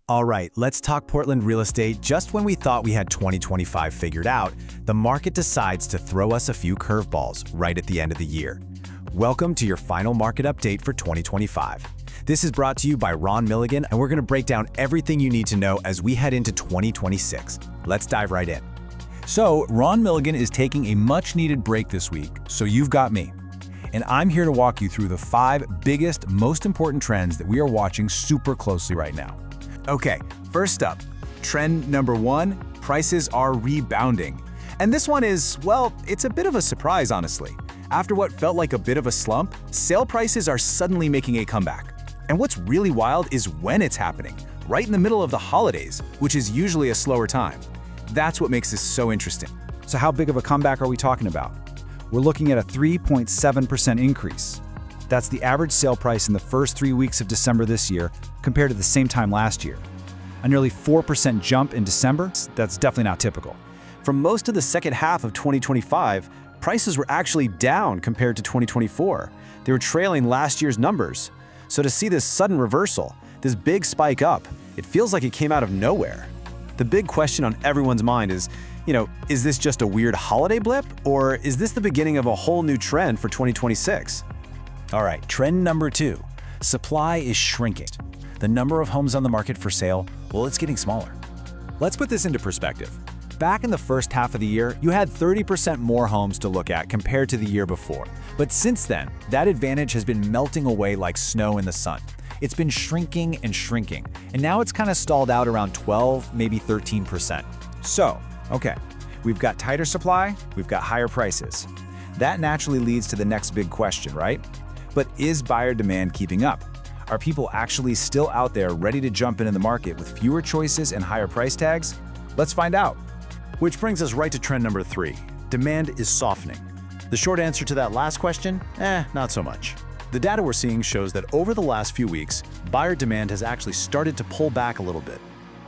All right, let's talk Portland real estate. Just when we thought we had 2025 figured out, the market decides to throw us a few curveballs right at the end of the year. Welcome to your final market update for 2025. This is brought to you by RRMilligan, and we're going to break down everything you need to know as we head into 2026. Let's dive right in. So, RRMilligan is taking a much-needed break this week, so you've got me. And I'm here to walk you through the 5 biggest, most important trends that we are watching super closely right now. Okay, first up, trend number 1, prices are rebounding. And this one is, well, it's a bit of a surprise, honestly. After what felt like a bit of a slump, sale prices are suddenly making a comeback. And what's really wild is when it's happening, right in the middle of the holidays, which is usually a slower time. That's what makes this so interesting. So how big of a comeback are we talking about? We're looking at a 3.7% increase. That's the average sale price in the first 3 weeks of December this year compared to the same time last year. A nearly 4% jump in December, that's definitely not typical. For most of the second half of 2025, prices were actually down compared to 2024. They were trailing last year's numbers. So to see this sudden reversal, this big spike up, it feels like it came out of nowhere. The big question on everyone's mind is, is this just a weird holiday blip, or is this the beginning of a whole new trend for 2026? All right, trend number 2. Supply is shrinking. The number of homes on the market for sale, well, it's getting smaller. Let's put this into perspective. Back in the first half of the year, you had 30% more homes to look at compared to the year before. But since then, that advantage has been melting away like snow in the sun. It's been shrinking and shrinking, and now it's kind of stalled out around 12, maybe 13%. So, okay, we've got tighter supply, we've got higher prices. That naturally leads to the next big question, right? But is buyer demand keeping up? Are people actually still out there ready to jump into the market with fewer choices and higher price tags? Let's find out. Which brings us right to trend number 3. Demand is softening. The short answer to that last question? Not so much. The data we're seeing shows that over the last few weeks, buyer demand has actually started to pull back a little bit.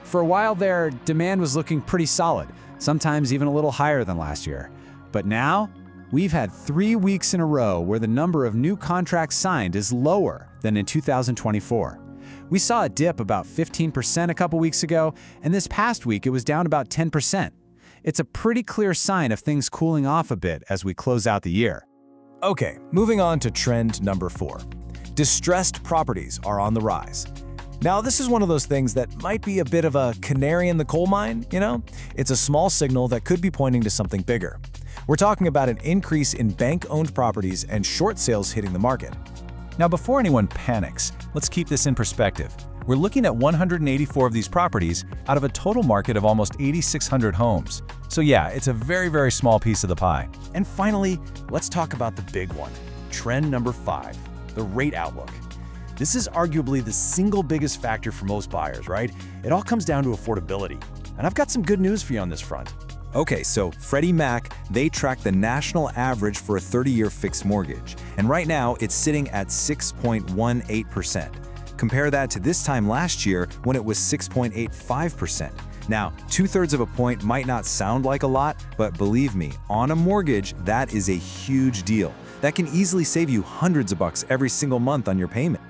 For a while there, demand was looking pretty solid, sometimes even a little higher than last year. But now, we've had 3 weeks in a row where the number of new contracts signed is lower than in 2024. We saw a dip about 15% a couple weeks ago, and this past week it was down about 10%. It's a pretty clear sign of things cooling off a bit as we close out the year. Okay, moving on to trend number 4. Distressed properties are on the rise. Now, this is one of those things that might be a bit of a canary in the coal mine, It's a small signal that could be pointing to something bigger. We're talking about an increase in bank-owned properties and short sales hitting the market. Now, before anyone panics, let's keep this in perspective. We're looking at 184 of these properties out of a total market of almost 8,600 homes. So yeah, it's a very, very small piece of the pie. And finally, let's talk about the big one. Trend number 5, the rate outlook. This is arguably the single biggest factor for most buyers, right? It all comes down to affordability. And I've got some good news for you on this front. Okay, so Freddie Mac, they track the national average for a 30-year fixed mortgage. And right now, it's sitting at 6.18%. Compare that to this time last year when it was 6.85%. Now, 2/3 of a point might not sound like a lot, but believe me, on a mortgage, that is a huge deal. That can easily save you hundreds of bucks every single month on your payment.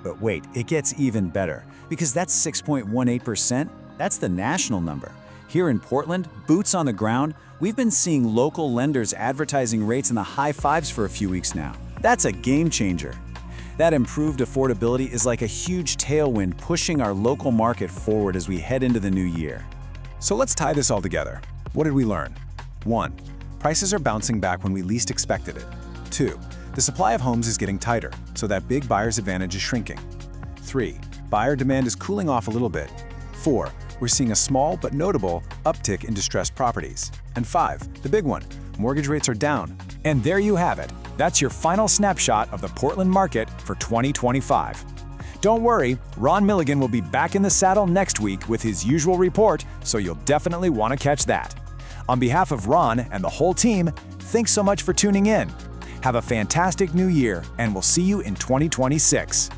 But wait, it gets even better, because that's 6.18%. That's the national number. Here in Portland, boots on the ground, we've been seeing local lenders advertising rates in the high 5s for a few weeks now. That's a game changer. That improved affordability is like a huge tailwind pushing our local market forward as we head into the new year. So let's tie this all together. What did we learn? 1. Prices are bouncing back when we least expected it. 2. The supply of homes is getting tighter, so that big buyer's advantage is shrinking. 3. Buyer demand is cooling off a little bit. 4. We're seeing a small but notable uptick in distressed properties. And 5, the big one, mortgage rates are down. And there you have it. That's your final snapshot of the Portland market for 2025. Don't worry, RRMilligan will be back in the saddle next week with his usual report, so you'll definitely want to catch that. On behalf of Ron and the whole team, thanks so much for tuning in. Have a fantastic new year, and we'll see you in 2026.